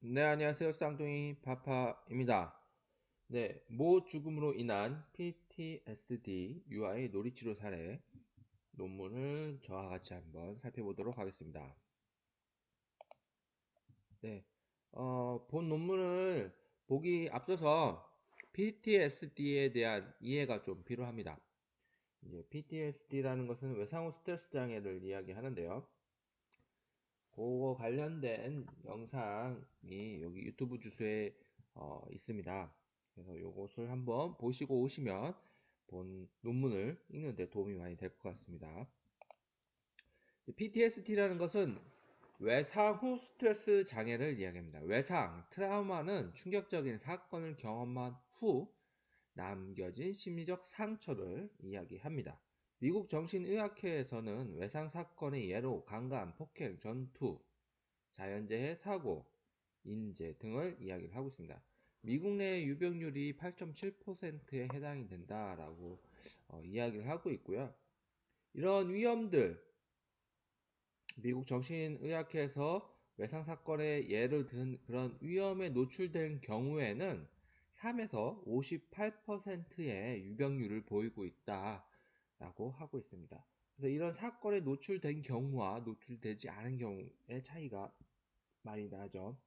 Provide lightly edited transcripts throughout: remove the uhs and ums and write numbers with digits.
네, 안녕하세요. 쌍둥이 파파입니다. 네, 모 죽음으로 인한 PTSD, UI 놀이치료 사례 논문을 저와 같이 한번 살펴보도록 하겠습니다. 네, 본 논문을 보기 앞서서 PTSD에 대한 이해가 좀 필요합니다. 이제 PTSD라는 것은 외상후 스트레스 장애를 이야기하는데요. 그거 관련된 영상이 여기 유튜브 주소에 있습니다. 그래서 이것을 한번 보시고 오시면 본 논문을 읽는데 도움이 많이 될 것 같습니다. PTSD라는 것은 외상 후 스트레스 장애를 이야기합니다. 외상, 트라우마는 충격적인 사건을 경험한 후 남겨진 심리적 상처를 이야기합니다. 미국 정신의학회에서는 외상 사건의 예로 강간, 폭행, 전투, 자연재해, 사고, 인재 등을 이야기를 하고 있습니다. 미국 내 유병률이 8.7%에 해당이 된다라고 이야기를 하고 있고요. 이런 위험들, 미국 정신의학회에서 외상 사건의 예를 든 그런 위험에 노출된 경우에는 3에서 58%의 유병률을 보이고 있다라고 하고 있습니다. 그래서 이런 사건에 노출된 경우와 노출되지 않은 경우의 차이가 많이 나죠.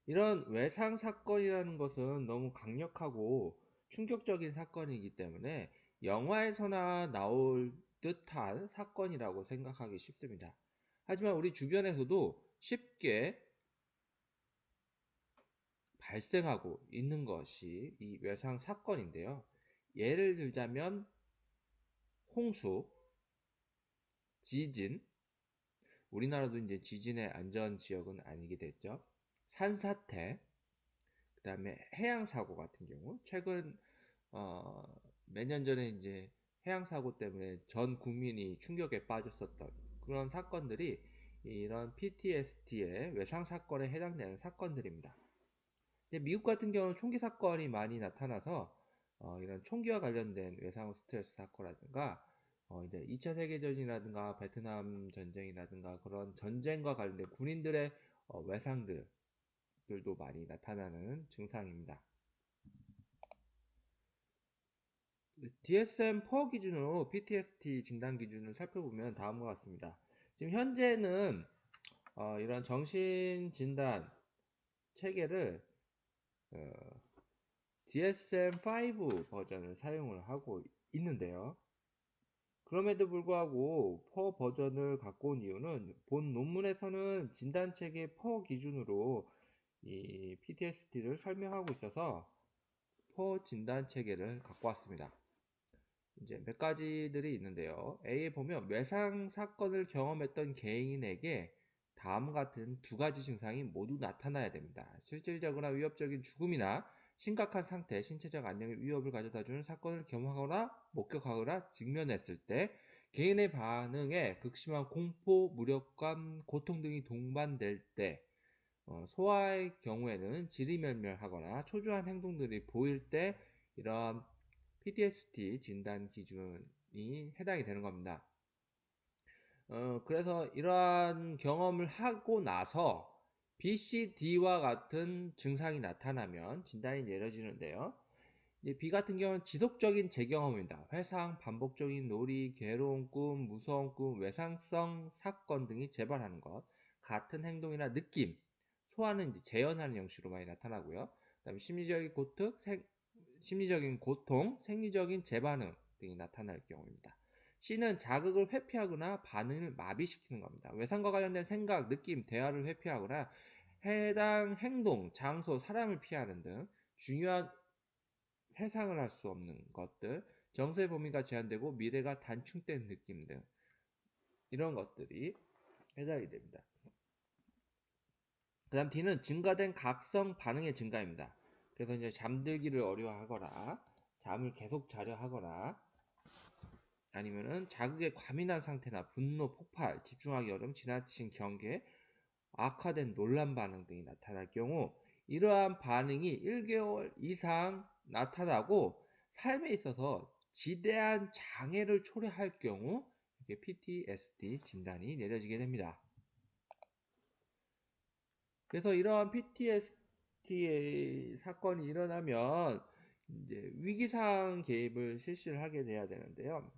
이런 외상 사건이라는 것은 너무 강력하고 충격적인 사건이기 때문에 영화에서나 나올 듯한 사건이라고 생각하기 쉽습니다. 하지만 우리 주변에서도 쉽게 발생하고 있는 것이 이 외상 사건인데요. 예를 들자면 홍수, 지진, 우리나라도 이제 지진의 안전 지역은 아니게 됐죠. 산사태, 그 다음에 해양사고 같은 경우, 최근 어, 몇 년 전에 이제 해양사고 때문에 전 국민이 충격에 빠졌었던 그런 사건들이 이런 PTSD의 외상 사건에 해당되는 사건들입니다. 이제 미국 같은 경우는 총기 사건이 많이 나타나서 이런 총기와 관련된 외상 스트레스 사건이라든가 이제 2차 세계전이라든가 베트남 전쟁이라든가 그런 전쟁과 관련된 군인들의 외상들도 많이 나타나는 증상입니다. DSM-4 기준으로 PTSD 진단 기준을 살펴보면 다음과 같습니다. 지금 현재는 이런 정신 진단 체계를 DSM-5 버전을 사용을 하고 있는데요. 그럼에도 불구하고 4 버전을 갖고 온 이유는 본 논문에서는 진단 체계 4 기준으로 이 PTSD를 설명하고 있어서 4 진단 체계를 갖고 왔습니다. 이제 몇 가지들이 있는데요. A에 보면 외상 사건을 경험했던 개인에게 다음 같은 두 가지 증상이 모두 나타나야 됩니다. 실질적이나 위협적인 죽음이나 심각한 상태, 신체적 안녕에 위협을 가져다주는 사건을 경험하거나 목격하거나 직면했을 때 개인의 반응에 극심한 공포, 무력감, 고통 등이 동반될 때 소아의 경우에는 지리멸멸하거나 초조한 행동들이 보일 때 이런 PTSD 진단 기준이 해당이 되는 겁니다. 그래서 이러한 경험을 하고 나서 BCD와 같은 증상이 나타나면 진단이 내려지는데요. B 같은 경우는 지속적인 재경험입니다. 회상, 반복적인 놀이, 괴로운 꿈, 무서운 꿈, 외상성 사건 등이 재발하는 것, 같은 행동이나 느낌, 소화는 이제 재현하는 형식으로 많이 나타나고요. 그다음에 심리적인 고통, 생리적인 재반응 등이 나타날 경우입니다. C는 자극을 회피하거나 반응을 마비시키는 겁니다. 외상과 관련된 생각, 느낌, 대화를 회피하거나 해당 행동, 장소, 사람을 피하는 등 중요한 회상을 할 수 없는 것들, 정서의 범위가 제한되고 미래가 단축된 느낌 등 이런 것들이 해당이 됩니다. 그 다음 D는 증가된 각성 반응의 증가입니다. 그래서 이제 잠들기를 어려워하거나 잠을 계속 자려 하거나 아니면은 자극에 과민한 상태나 분노, 폭발, 집중하기 어려움, 지나친 경계, 악화된 논란 반응 등이 나타날 경우 이러한 반응이 1개월 이상 나타나고 삶에 있어서 지대한 장애를 초래할 경우 PTSD 진단이 내려지게 됩니다. 그래서 이러한 PTSD 사건이 일어나면 이제 위기상 개입을 실시를 하게 돼야 되는데요.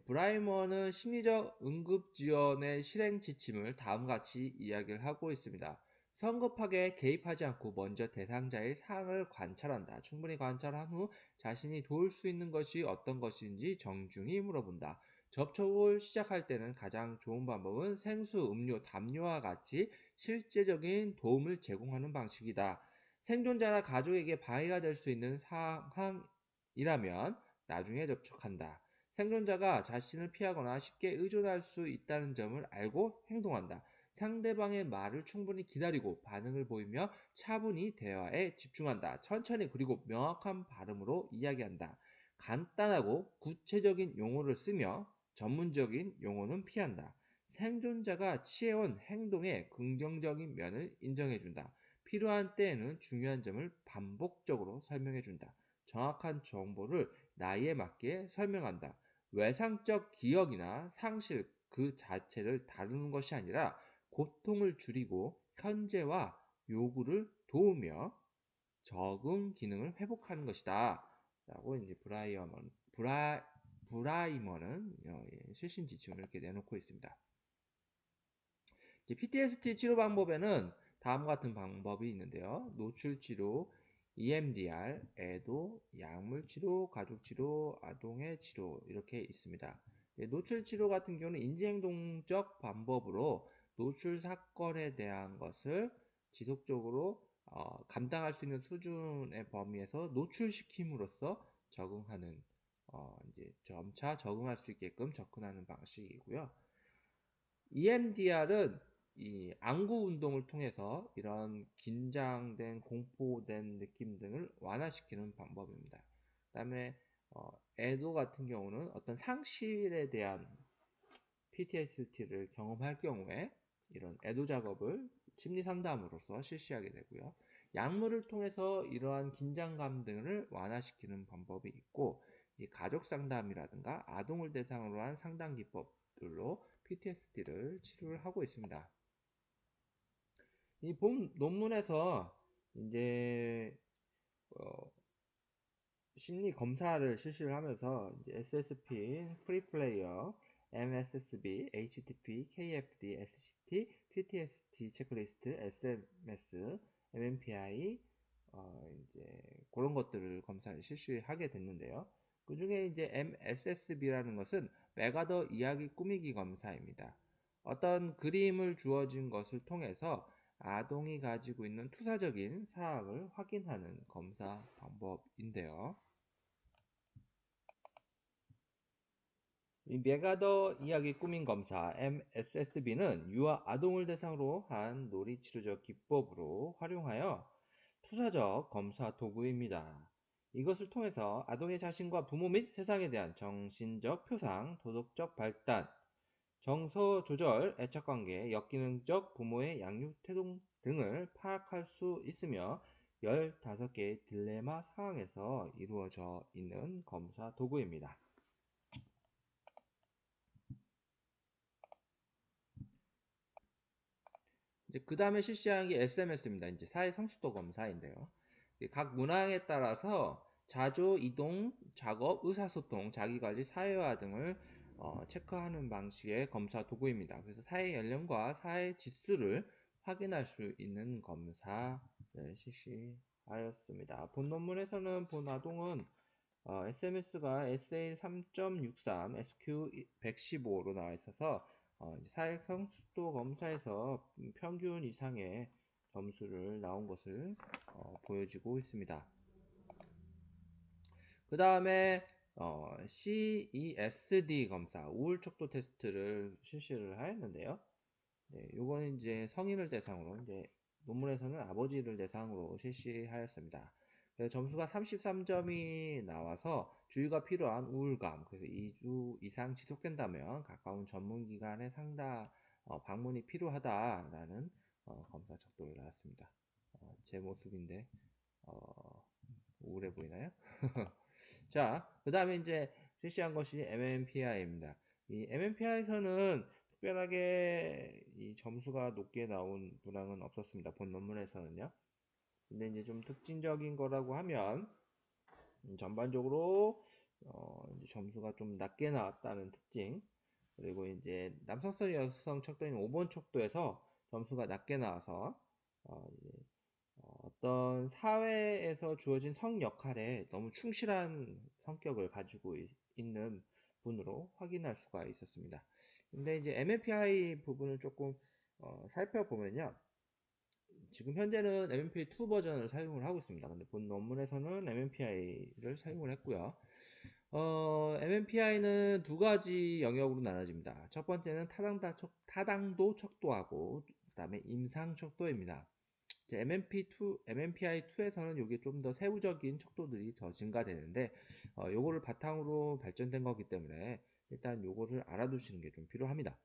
브라이머는 심리적 응급 지원의 실행 지침을 다음과 같이 이야기를 하고 있습니다. 성급하게 개입하지 않고 먼저 대상자의 상황을 관찰한다. 충분히 관찰한 후 자신이 도울 수 있는 것이 어떤 것인지 정중히 물어본다. 접촉을 시작할 때는 가장 좋은 방법은 생수, 음료, 담요와 같이 실제적인 도움을 제공하는 방식이다. 생존자나 가족에게 방해가 될 수 있는 상황이라면 나중에 접촉한다. 생존자가 자신을 피하거나 쉽게 의존할 수 있다는 점을 알고 행동한다. 상대방의 말을 충분히 기다리고 반응을 보이며 차분히 대화에 집중한다. 천천히 그리고 명확한 발음으로 이야기한다. 간단하고 구체적인 용어를 쓰며 전문적인 용어는 피한다. 생존자가 취해온 행동의 긍정적인 면을 인정해준다. 필요한 때에는 중요한 점을 반복적으로 설명해준다. 정확한 정보를 나이에 맞게 설명한다. 외상적 기억이나 상실 그 자체를 다루는 것이 아니라 고통을 줄이고 현재와 요구를 도우며 적응 기능을 회복하는 것이다. 라고 이제 브라이머는 실신 지침을 이렇게 내놓고 있습니다. PTSD 치료 방법에는 다음과 같은 방법이 있는데요. 노출 치료, EMDR, 애도, 약물 치료, 가족 치료, 아동의 치료 이렇게 있습니다. 노출 치료 같은 경우는 인지행동적 방법으로 노출 사건에 대한 것을 지속적으로 감당할 수 있는 수준의 범위에서 노출시킴으로써 적응하는 이제 점차 적응할 수 있게끔 접근하는 방식이고요. EMDR은 이 안구 운동을 통해서 이런 긴장된 공포된 느낌 등을 완화시키는 방법입니다. 그 다음에 애도 같은 경우는 어떤 상실에 대한 PTSD를 경험할 경우에 이런 애도 작업을 심리 상담으로서 실시하게 되고요. 약물을 통해서 이러한 긴장감 등을 완화시키는 방법이 있고, 가족 상담이라든가 아동을 대상으로 한 상담 기법들로 PTSD를 치료를 하고 있습니다. 이 본 논문에서 이제 심리 검사를 실시를 하면서 이제 SSP, 프리플레이어, MSSB, HTP, KFD, SCT, PTSD 체크리스트, SMS, MMPI, 이제 그런 것들을 검사를 실시하게 됐는데요. 그 중에 이제 MSSB라는 것은 메가더 이야기 꾸미기 검사입니다. 어떤 그림을 주어진 것을 통해서 아동이 가지고 있는 투사적인 사항을 확인하는 검사 방법인데요. 이 메가더 이야기 꾸민 검사 MSSB는 유아 아동을 대상으로 한 놀이치료적 기법으로 활용하여 투사적 검사 도구입니다. 이것을 통해서 아동의 자신과 부모 및 세상에 대한 정신적 표상, 도덕적 발달, 정서 조절, 애착관계, 역기능적 부모의 양육 태도 등을 파악할 수 있으며 15개의 딜레마 상황에서 이루어져 있는 검사 도구입니다. 그 다음에 실시한 게 SMS입니다. 이제 사회 성숙도 검사인데요. 각 문항에 따라서 자조, 이동, 작업, 의사소통, 자기관리, 사회화 등을 체크하는 방식의 검사 도구입니다. 그래서 사회 연령과 사회 지수를 확인할 수 있는 검사를 실시하였습니다. 본 논문에서는 본 아동은 SMS가 SA 3.63, SQ 115로 나와 있어서 사회성 숙도 검사에서 평균 이상의 점수를 나온 것을 보여지고 있습니다. 그 다음에 CESD 검사, 우울척도 테스트를 실시를 하였는데요. 네, 요거는 이제 성인을 대상으로, 이제 논문에서는 아버지를 대상으로 실시하였습니다. 그래서 점수가 33점이 나와서 주의가 필요한 우울감, 그래서 2주 이상 지속된다면 가까운 전문기관의 상담, 방문이 필요하다라는 검사 척도를 나왔습니다. 제 모습인데 우울해 보이나요? 자, 그 다음에 이제 실시한 것이 MMPI입니다. 이 MMPI에서는 특별하게 이 점수가 높게 나온 문항은 없었습니다. 본 논문에서는요. 근데 이제 좀 특징적인 거라고 하면 전반적으로 이제 점수가 좀 낮게 나왔다는 특징, 그리고 이제 남성성 여성 척도인 5번 척도에서 점수가 낮게 나와서 이제 어떤 사회에서 주어진 성 역할에 너무 충실한 성격을 가지고 있는 분으로 확인할 수가 있었습니다. 근데 이제 MMPI 부분을 조금 살펴보면요. 지금 현재는 MMPI2 버전을 사용을 하고 있습니다. 근데 본 논문에서는 MMPI를 사용을 했고요. MMPI는 두 가지 영역으로 나눠집니다. 첫 번째는 타당도 척도하고, 그 다음에 임상 척도입니다. MMPI2에서는 이게 좀 더 세부적인 척도들이 더 증가되는데, 요거를 바탕으로 발전된 거기 때문에 일단 요거를 알아두시는 게 좀 필요합니다.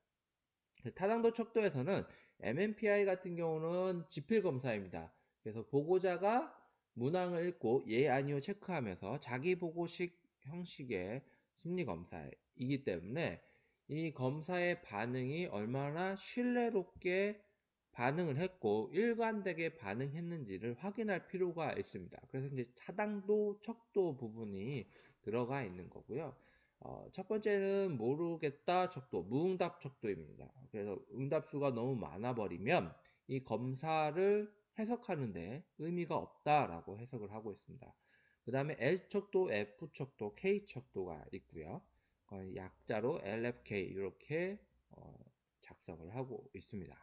타당도 척도에서는 MMPI 같은 경우는 지필 검사입니다. 그래서 보고자가 문항을 읽고 예 아니요 체크하면서 자기 보고식 형식의 심리 검사이기 때문에 이 검사의 반응이 얼마나 신뢰롭게 반응을 했고 일관되게 반응했는지를 확인할 필요가 있습니다. 그래서 이제 타당도 척도 부분이 들어가 있는 거고요. 첫 번째는 모르겠다 척도, 무응답 척도입니다. 그래서 응답수가 너무 많아 버리면 이 검사를 해석하는데 의미가 없다라고 해석을 하고 있습니다. 그 다음에 L 척도, F 척도, K 척도가 있고요. 약자로 LFK 이렇게 작성을 하고 있습니다.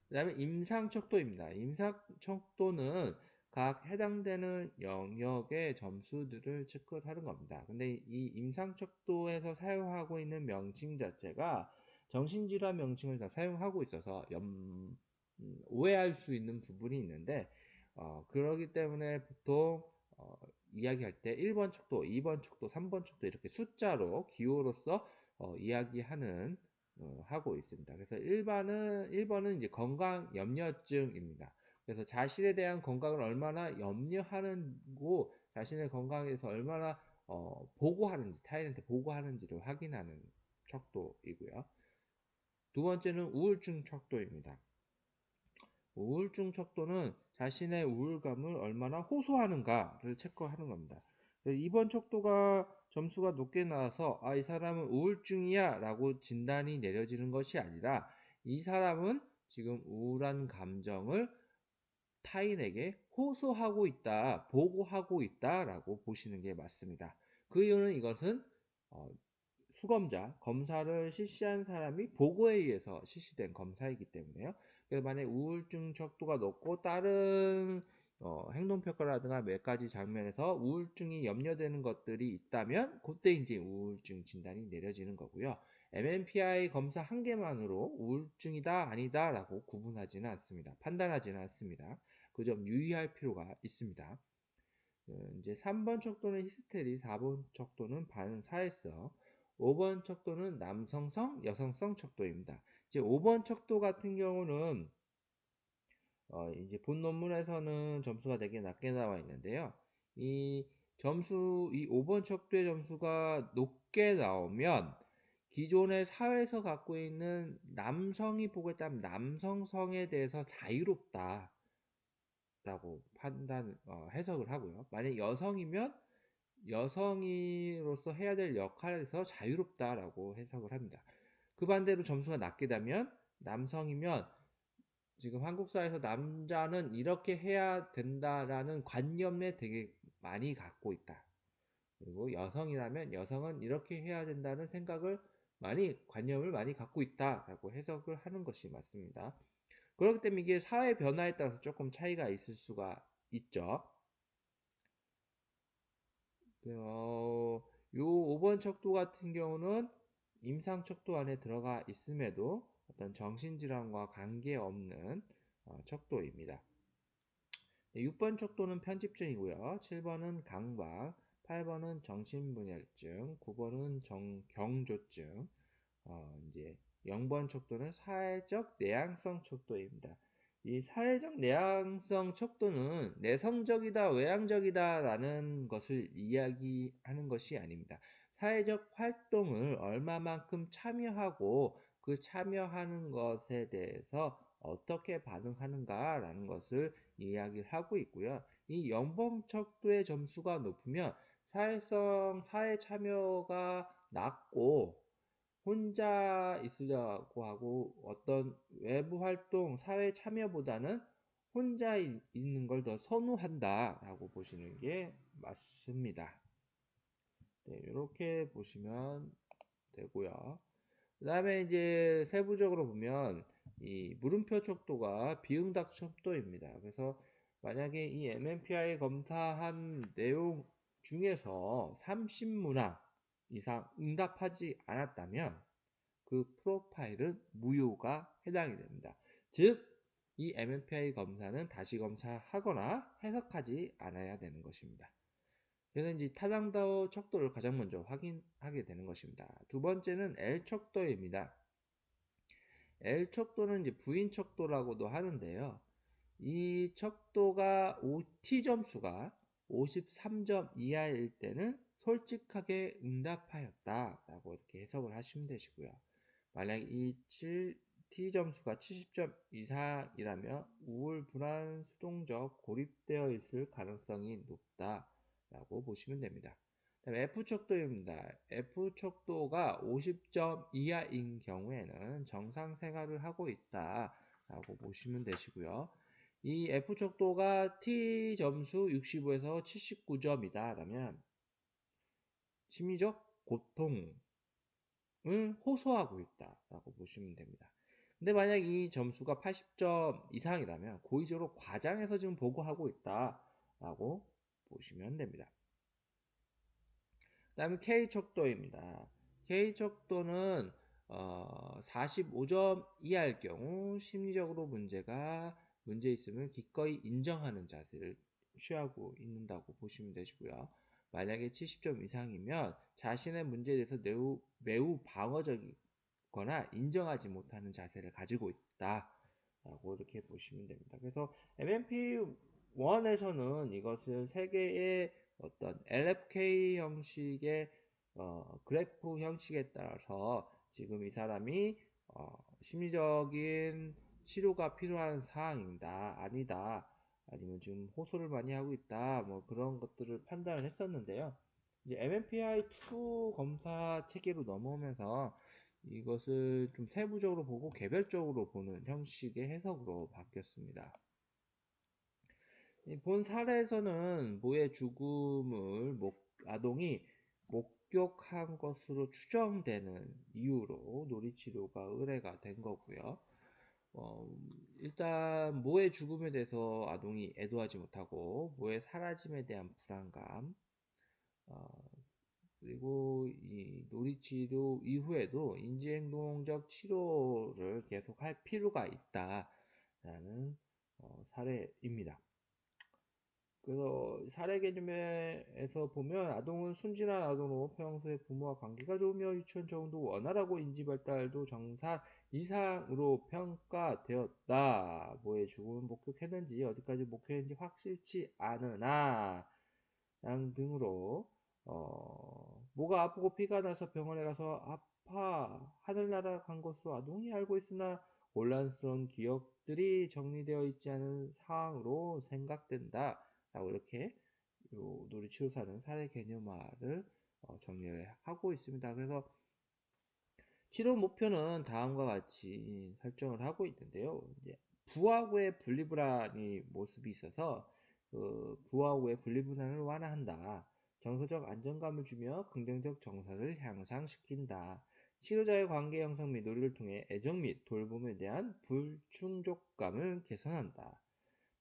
그 다음에 임상척도입니다. 임상척도는 각 해당되는 영역의 점수들을 체크하는 겁니다. 근데 이 임상척도에서 사용하고 있는 명칭 자체가 정신질환 명칭을 다 사용하고 있어서 오해할 수 있는 부분이 있는데 그러기 때문에 보통 이야기할 때 1번 척도, 2번 척도, 3번 척도 이렇게 숫자로 기호로서 이야기하는 하고 있습니다. 그래서 1번은 이제 건강 염려증입니다. 그래서 자신에 대한 건강을 얼마나 염려하는고 자신의 건강에 대해서 얼마나 보고하는지, 타인한테 보고하는지를 확인하는 척도이고요. 두 번째는 우울증 척도입니다. 우울증 척도는 자신의 우울감을 얼마나 호소하는가를 체크하는 겁니다. 이번 척도가 점수가 높게 나와서 이 사람은 우울증이야 라고 진단이 내려지는 것이 아니라 이 사람은 지금 우울한 감정을 타인에게 호소하고 있다, 보고하고 있다 라고 보시는 게 맞습니다. 그 이유는 이것은 수검자, 검사를 실시한 사람이 보고에 의해서 실시된 검사이기 때문에요. 그래서 만약에 우울증 척도가 높고 다른 행동평가라든가 몇 가지 장면에서 우울증이 염려되는 것들이 있다면 그때 이제 우울증 진단이 내려지는 거고요. MMPI 검사 한 개만으로 우울증이다 아니다 라고 구분하지는 않습니다. 판단하지는 않습니다. 그 점 유의할 필요가 있습니다. 이제 3번 척도는 히스테리, 4번 척도는 반사회성, 5번 척도는 남성성, 여성성 척도입니다. 이제 5번 척도 같은 경우는 이제 본 논문에서는 점수가 되게 낮게 나와 있는데요. 이 5번 척도의 점수가 높게 나오면 기존의 사회에서 갖고 있는 남성이 보고 있다면 남성성에 대해서 자유롭다 라고 해석을 하고요. 만약 여성이면 여성으로서 해야 될 역할에서 자유롭다라고 해석을 합니다. 그 반대로 점수가 낮게 되면 남성이면 지금 한국 사회에서 남자는 이렇게 해야 된다라는 관념에 되게 많이 갖고 있다. 그리고 여성이라면 여성은 이렇게 해야 된다는 관념을 많이 갖고 있다라고 해석을 하는 것이 맞습니다. 그렇기 때문에 이게 사회 변화에 따라서 조금 차이가 있을 수가 있죠. 요 5번 척도 같은 경우는 임상 척도 안에 들어가 있음에도 어떤 정신질환과 관계없는 척도입니다. 6번 척도는 편집증이고요. 7번은 강박, 8번은 정신분열증, 9번은 경조증, 이제 0번 척도는 사회적 내향성 척도입니다. 이 사회적 내향성 척도는 내성적이다, 외향적이다 라는 것을 이야기하는 것이 아닙니다. 사회적 활동을 얼마만큼 참여하고 그 참여하는 것에 대해서 어떻게 반응하는가라는 것을 이야기를 하고 있고요. 이 연봉척도의 점수가 높으면 사회성, 사회 참여가 낮고 혼자 있으려고 하고 어떤 외부 활동, 사회 참여보다는 혼자 있는 걸 더 선호한다라고 보시는 게 맞습니다. 네, 이렇게 보시면 되고요. 그 다음에 이제 세부적으로 보면 이 물음표 척도가 비응답 척도입니다. 그래서 만약에 이 MMPI 검사한 내용 중에서 30문항 이상 응답하지 않았다면 그 프로파일은 무효가 해당이 됩니다. 즉, 이 MMPI 검사는 다시 검사하거나 해석하지 않아야 되는 것입니다. 그래서 이제 타당도 척도를 가장 먼저 확인하게 되는 것입니다. 두 번째는 L 척도입니다. L 척도는 이제 부인 척도라고도 하는데요. 이 척도가 T 점수가 53점 이하일 때는 솔직하게 응답하였다라고 이렇게 해석을 하시면 되시고요. 만약 이 T 점수가 70점 이상이라면 우울, 불안, 수동적, 고립되어 있을 가능성이 높다라고 보시면 됩니다. 다음에 F 척도입니다. F 척도가 50점 이하인 경우에는 정상 생활을 하고 있다라고 보시면 되시고요. 이 F 척도가 T 점수 65에서 79점이다 라면 심리적 고통을 호소하고 있다라고 보시면 됩니다. 근데 만약 이 점수가 80점 이상이라면 고의적으로 과장해서 지금 보고하고 있다라고 보시면 됩니다. 그 다음에 K 척도입니다. K 척도는 45점 이하일 경우 심리적으로 문제 있으면 기꺼이 인정하는 자세를 취하고 있는다고 보시면 되시고요. 만약에 70점 이상이면 자신의 문제에 대해서 매우 방어적이거나 인정하지 못하는 자세를 가지고 있다라고 이렇게 보시면 됩니다. 그래서 MMP1에서는 이것을 세 개의 어떤 LFK 형식의 그래프 형식에 따라서 지금 이 사람이 심리적인 치료가 필요한 상황이다, 아니다, 아니면 지금 호소를 많이 하고 있다, 뭐 그런 것들을 판단을 했었는데요. 이제 MMPI2 검사 체계로 넘어오면서 이것을 좀 세부적으로 보고 개별적으로 보는 형식의 해석으로 바뀌었습니다. 본 사례에서는 모의 죽음을 아동이 목격한 것으로 추정되는 이유로 놀이치료가 의뢰가 된 거고요. 일단 모의 죽음에 대해서 아동이 애도하지 못하고 모의 사라짐에 대한 불안감, 그리고 이 놀이치료 이후에도 인지행동적 치료를 계속할 필요가 있다라는 사례입니다. 그래서 사례 개념에서 보면 아동은 순진한 아동으로 평소에 부모와 관계가 좋으며 유치원 적응도 원활하고 인지 발달도 정상 이상으로 평가되었다. 뭐의 죽음을 목격했는지 어디까지 목격했는지 확실치 않으나 등으로 뭐가 아프고 피가 나서 병원에 가서 아파 하늘나라 간 것으로 아동이 알고 있으나 혼란스러운 기억들이 정리되어 있지 않은 상황으로 생각된다. 라고 이렇게 요 놀이치료사는 사례 개념화를 정리를 하고 있습니다. 그래서 치료 목표는 다음과 같이 설정을 하고 있는데요. 이제 부하고의 분리불안이 모습이 있어서 그 부하고의 분리불안을 완화한다. 정서적 안정감을 주며 긍정적 정서를 향상시킨다. 치료자의 관계 형성 및 놀이를 통해 애정 및 돌봄에 대한 불충족감을 개선한다.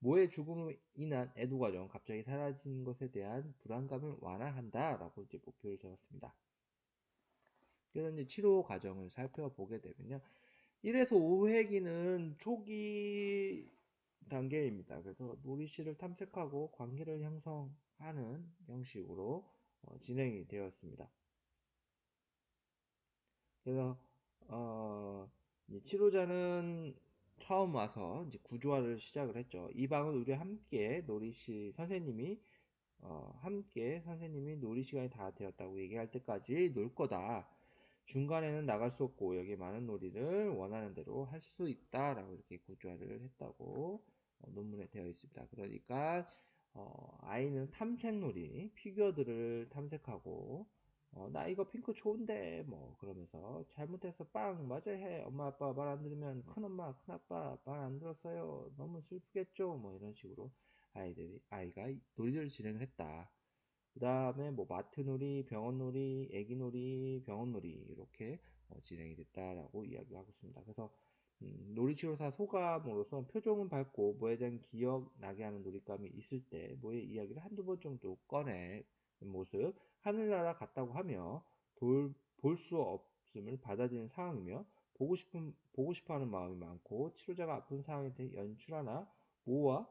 모의 죽음으로 인한 애도 과정, 갑자기 사라진 것에 대한 불안감을 완화한다라고 이제 목표를 적었습니다. 그래서 이제 치료 과정을 살펴보게 되면요. 1에서 5회기는 초기 단계입니다. 그래서 놀이실을 탐색하고 관계를 형성하는 형식으로 진행이 되었습니다. 그래서 치료자는 처음 와서 이제 구조화를 시작을 했죠. 이 방은 우리 함께 함께 선생님이 놀이 시간이 다 되었다고 얘기할 때까지 놀 거다. 중간에는 나갈 수 없고 여기에 많은 놀이를 원하는 대로 할 수 있다라고 이렇게 구조화를 했다고 논문에 되어 있습니다. 그러니까 아이는 탐색놀이, 피규어들을 탐색하고 나 이거 핑크 좋은데 뭐 그러면서 잘못해서 빵 맞아 해 엄마 아빠 말 안 들으면 큰엄마 큰아빠 말 안 들었어요 너무 슬프겠죠 뭐 이런 식으로 아이가 놀이를 진행을 했다. 그 다음에 뭐 마트놀이, 병원놀이, 애기놀이, 병원놀이 이렇게 진행이 됐다라고 이야기하고 있습니다. 그래서 놀이치료사 소감으로서 표정은 밝고 뭐에 대한 기억나게 하는 놀잇감이 있을 때 뭐의 이야기를 한두 번 정도 꺼내 모습, 하늘나라 같다고 하며 볼 수 없음을 받아들이는 상황이며 보고 싶어 하는 마음이 많고 치료자가 아픈 상황에 대해 연출하나 모와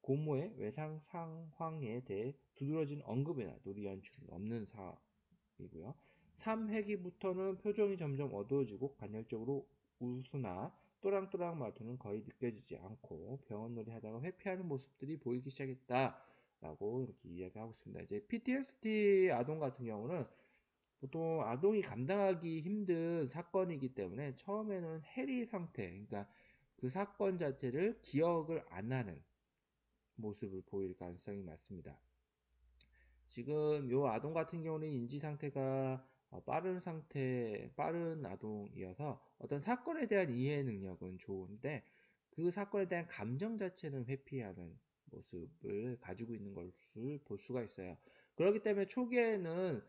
고모의 외상 상황에 대해 두드러진 언급이나 놀이 연출은 없는 사이고요. 3회기부터는 표정이 점점 어두워지고 간헐적으로 웃으나 또랑또랑 말투는 거의 느껴지지 않고 병원놀이 하다가 회피하는 모습들이 보이기 시작했다라고 이렇게 이야기하고 있습니다. 이제 PTSD 아동 같은 경우는 보통 아동이 감당하기 힘든 사건이기 때문에 처음에는 해리 상태, 그러니까 그 사건 자체를 기억을 안 하는 모습을 보일 가능성이 많습니다. 지금 요 아동 같은 경우는 인지 상태가 빠른 아동이어서 어떤 사건에 대한 이해 능력은 좋은데 그 사건에 대한 감정 자체는 회피하는 모습을 가지고 있는 것을 볼 수가 있어요. 그렇기 때문에 초기에는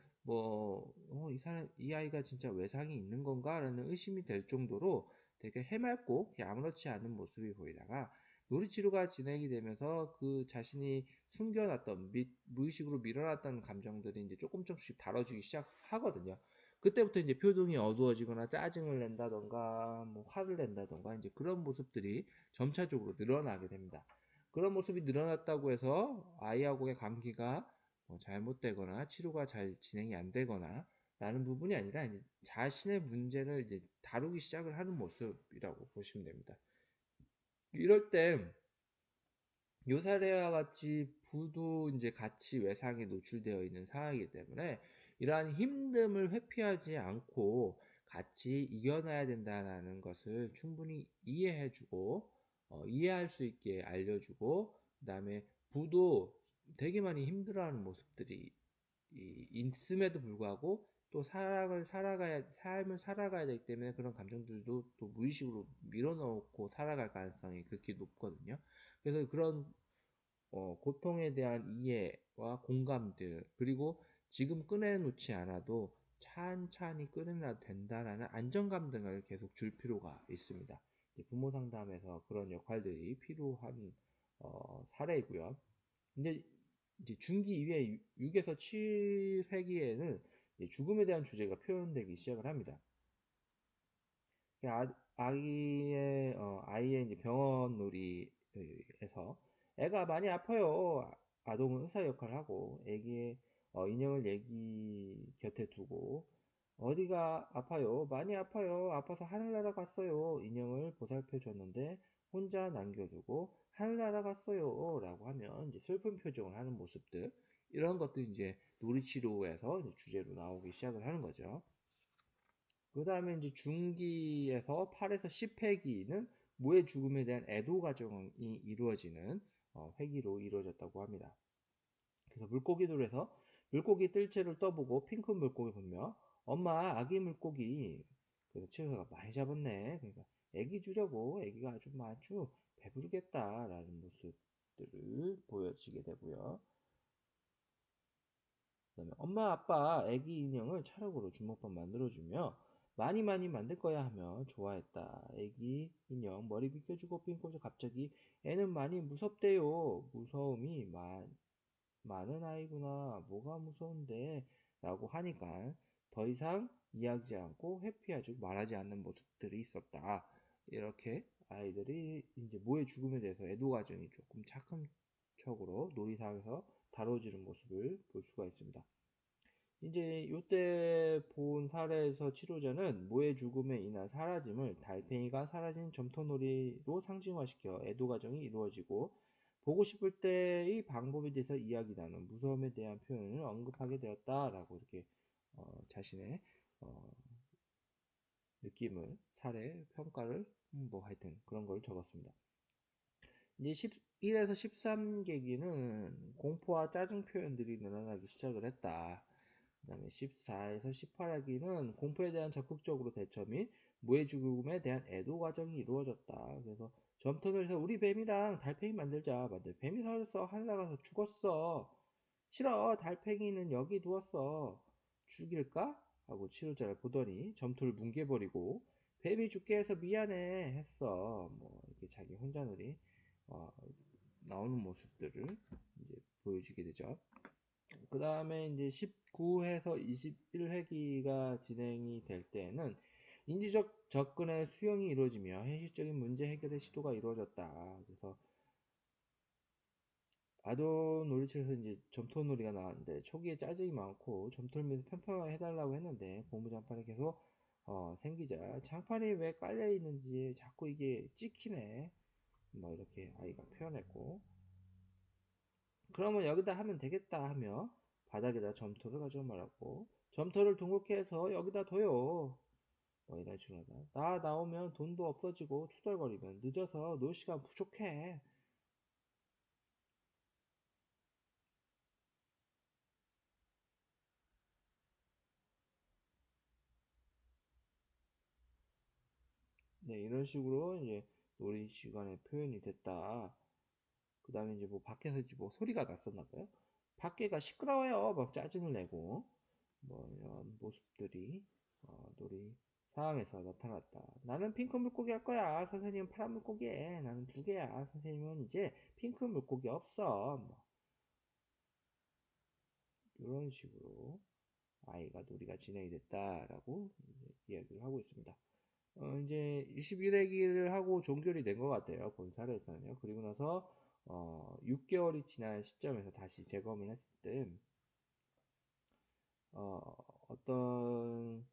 이 아이가 진짜 외상이 있는 건가? 라는 의심이 될 정도로 되게 해맑고 아무렇지 않은 모습이 보이다가 놀이치료가 진행이 되면서 그 자신이 숨겨놨던 무의식으로 밀어놨던 감정들이 이제 조금씩 다뤄지기 시작하거든요. 그때부터 이제 표정이 어두워지거나 짜증을 낸다던가 뭐 화를 낸다던가 이제 그런 모습들이 점차적으로 늘어나게 됩니다. 그런 모습이 늘어났다고 해서 아이하고의 관계가 잘못되거나 치료가 잘 진행이 안 되거나 라는 부분이 아니라 이제 자신의 문제를 이제 다루기 시작을 하는 모습이라고 보시면 됩니다. 이럴 때 요사례와 같이 부도 이제 같이 외상에 노출되어 있는 상황이기 때문에 이러한 힘듦을 회피하지 않고 같이 이겨내야 된다는 것을 충분히 이해해주고 이해할 수 있게 알려주고 그 다음에 부도 되게 많이 힘들어하는 모습들이 있음에도 불구하고 또 삶을 살아가야 되기 때문에 그런 감정들도 또 무의식으로 밀어넣고 살아갈 가능성이 그렇게 높거든요. 그래서 그런 고통에 대한 이해와 공감들, 그리고 지금 꺼내놓지 않아도 찬찬히 꺼내놔도 된다라는 안정감 등을 계속 줄 필요가 있습니다. 부모 상담에서 그런 역할들이 필요한 사례이고요. 근데 이제 중기 이후에 6에서 7회기에는 죽음에 대한 주제가 표현되기 시작을 합니다. 아이의 이제 병원 놀이에서 애가 많이 아파요. 아동은 의사 역할을 하고 애기의 인형을 애기 곁에 두고 어디가 아파요? 많이 아파요. 아파서 하늘나라 갔어요. 인형을 보살펴 줬는데 혼자 남겨두고 하늘나라 갔어요. 라고 하면 이제 슬픈 표정을 하는 모습들 이런 것들이 이제 놀이치료에서 이제 주제로 나오기 시작을 하는 거죠. 그 다음에 이제 중기에서 8에서 10회기는 모의 죽음에 대한 애도 과정이 이루어지는 회기로 이루어졌다고 합니다. 그래서 물고기들에서 물고기 뜰채를 떠보고 핑크 물고기 보며 엄마 아기 물고기 그래서 치료사가 많이 잡았네. 그러니까 애기 주려고 애기가 아주 배부르겠다라는 모습들을 보여지게 되고요. 그다음에 엄마 아빠 애기 인형을 찰흙으로 주먹밥 만들어주며 많이 만들 거야 하며 좋아했다. 애기 인형 머리 빗겨주고 핑크죠. 갑자기 애는 많이 무섭대요. 무서움이 많은 아이구나. 뭐가 무서운데? 라고 하니까 더 이상 이야기하지 않고 회피하지 말하지 않는 모습들이 있었다. 이렇게 아이들이 이제 모의 죽음에 대해서 애도 과정이 조금 차근적으로 놀이상에서 다뤄지는 모습을 볼 수가 있습니다. 이제 요때 본 사례에서 치료자는 모의 죽음에 인한 사라짐을 달팽이가 사라진 점토놀이로 상징화시켜 애도 과정이 이루어지고 보고 싶을 때의 방법에 대해서 이야기 나눈 무서움에 대한 표현을 언급하게 되었다라고 이렇게 자신의 느낌을, 사례, 평가를, 뭐 하여튼 그런 걸 적었습니다. 이제 11에서 13계기는 공포와 짜증 표현들이 늘어나기 시작을 했다. 그 다음에 14에서 18계기는 공포에 대한 적극적으로 대처 및 무해 죽음에 대한 애도 과정이 이루어졌다. 그래서 점토를 해서 우리 뱀이랑 달팽이 만들자. 뱀이 사라졌어. 하늘 나가서 죽었어. 싫어. 달팽이는 여기 두었어. 죽일까? 하고 치료자를 보더니 점토를 뭉개버리고 뱀이 죽게 해서 미안해 했어. 뭐 이렇게 자기 혼잣놀이 어, 나오는 모습들을 이제 보여주게 되죠. 그 다음에 이제 19회에서 21회기가 진행이 될 때에는 인지적 접근의 수용이 이루어지며 현실적인 문제 해결의 시도가 이루어졌다. 그래서 아동 놀이책에서 이제 점토놀이가 나왔는데 초기에 짜증이 많고 점토를 면서 편편하게 해달라고 했는데 고무장판이 계속 생기자 장판이 왜 깔려 있는지 자꾸 이게 찍히네 뭐 이렇게 아이가 표현했고 그러면 여기다 하면 되겠다 하며 바닥에다 점토를 가져오 말았고 점토를 둥글게 해서 여기다 둬요 뭐 이런 식으로 하다 나 나오면 돈도 없어지고 투덜거리면 늦어서 놀 시간 부족해 네 이런 식으로 이제 놀이 시간에 표현이 됐다 그 다음에 이제 뭐 밖에서 이제 뭐 소리가 났었나 봐요 밖에가 시끄러워요 막 짜증을 내고 뭐 이런 모습들이 놀이 상황에서 나타났다. 나는 핑크 물고기 할 거야. 선생님은 파란 물고기 해. 나는 두 개야. 선생님은 이제 핑크 물고기 없어. 뭐 이런 식으로 아이가 놀이가 진행이 됐다라고 이제 이야기를 하고 있습니다. 이제 21회기를 하고 종결이 된 것 같아요. 본 사례에서는요. 그리고 나서 6개월이 지난 시점에서 다시 재검을 했을 때 어떤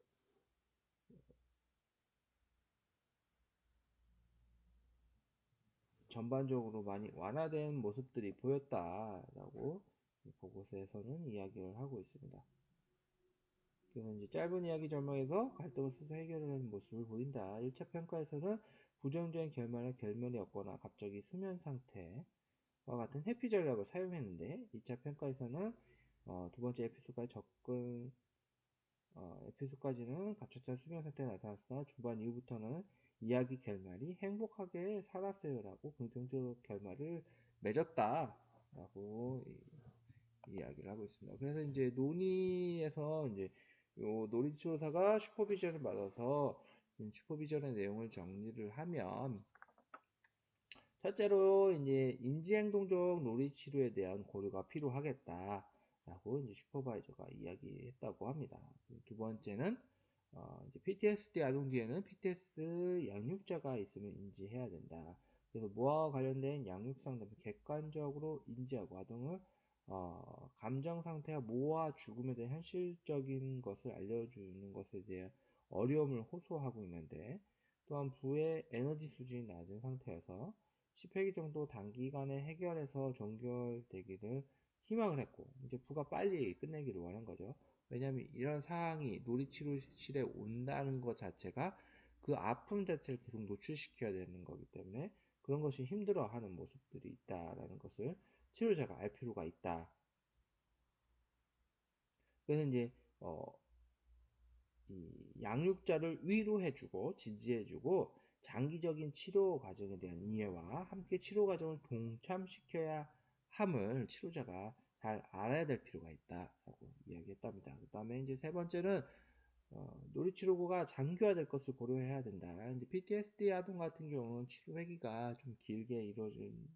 전반적으로 많이 완화된 모습들이 보였다라고 보고서에서는 이야기를 하고 있습니다. 그래서 이제 짧은 이야기 전망에서 갈등을 스스로 해결하는 모습을 보인다. 1차 평가에서는 부정적인 결말이 없거나 갑자기 수면 상태와 같은 회피 전략을 사용했는데 2차 평가에서는 두 번째 에피소드까지는 갑작스런 수면 상태가 나타났으나 중반 이후부터는 이야기 결말이 행복하게 살았어요라고 긍정적 결말을 맺었다라고 이야기를 하고 있습니다. 그래서 이제 논의에서 이제 요 놀이치료사가 슈퍼비전을 받아서 슈퍼비전의 내용을 정리를 하면 첫째로 이제 인지행동적 놀이치료에 대한 고려가 필요하겠다라고 이제 슈퍼바이저가 이야기했다고 합니다. 두 번째는 이제 PTSD 아동 뒤에는 PTSD 양육자가 있으면 인지해야 된다. 그래서 뭐와 관련된 양육 상담을 객관적으로 인지하고 아동을 감정 상태와 모와 죽음에 대한 현실적인 것을 알려주는 것에 대한 어려움을 호소하고 있는데 또한 부의 에너지 수준이 낮은 상태여서 10회기 정도 단기간에 해결해서 종결되기를 희망을 했고 이제 부가 빨리 끝내기를 원한 거죠. 왜냐하면 이런 상황이 놀이치료실에 온다는 것 자체가 그 아픔 자체를 계속 노출시켜야 되는 거기 때문에 그런 것이 힘들어하는 모습들이 있다라는 것을 치료자가 알 필요가 있다. 그래서 이제 이 양육자를 위로해주고 지지해주고 장기적인 치료 과정에 대한 이해와 함께 치료 과정을 동참시켜야 함을 치료자가 잘 알아야 될 필요가 있다라고 이야기했답니다. 그 다음에 이제 세 번째는 놀이치료가 장기화될 것을 고려해야 된다. 이제 PTSD 아동 같은 경우는 치료 회기가 좀 길게 이루어진다고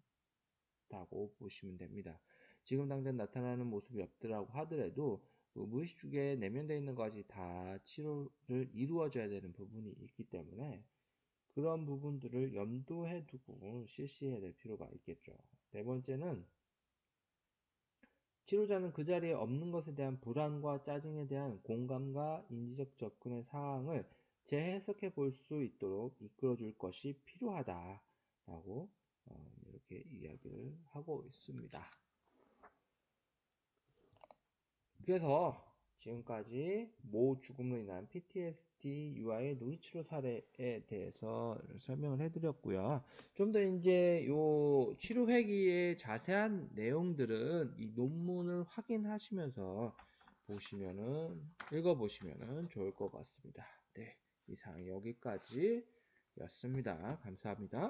보시면 됩니다. 지금 당장 나타나는 모습이 없더라고 하더라도 무의식 쪽에 내면되어 있는 것이 다 치료를 이루어져야 되는 부분이 있기 때문에 그런 부분들을 염두에 두고 실시해야 될 필요가 있겠죠. 네 번째는 치료자는 그 자리에 없는 것에 대한 불안과 짜증에 대한 공감과 인지적 접근의 상황을 재해석해 볼 수 있도록 이끌어 줄 것이 필요하다라고 이렇게 이야기를 하고 있습니다. 그래서 지금까지 모 죽음으로 인한 PTSD, 유아의 노이치로 사례에 대해서 설명을 해드렸고요. 좀 더 이제 요 치료 회기의 자세한 내용들은 이 논문을 확인하시면서 읽어보시면은 좋을 것 같습니다. 네, 이상 여기까지였습니다. 감사합니다.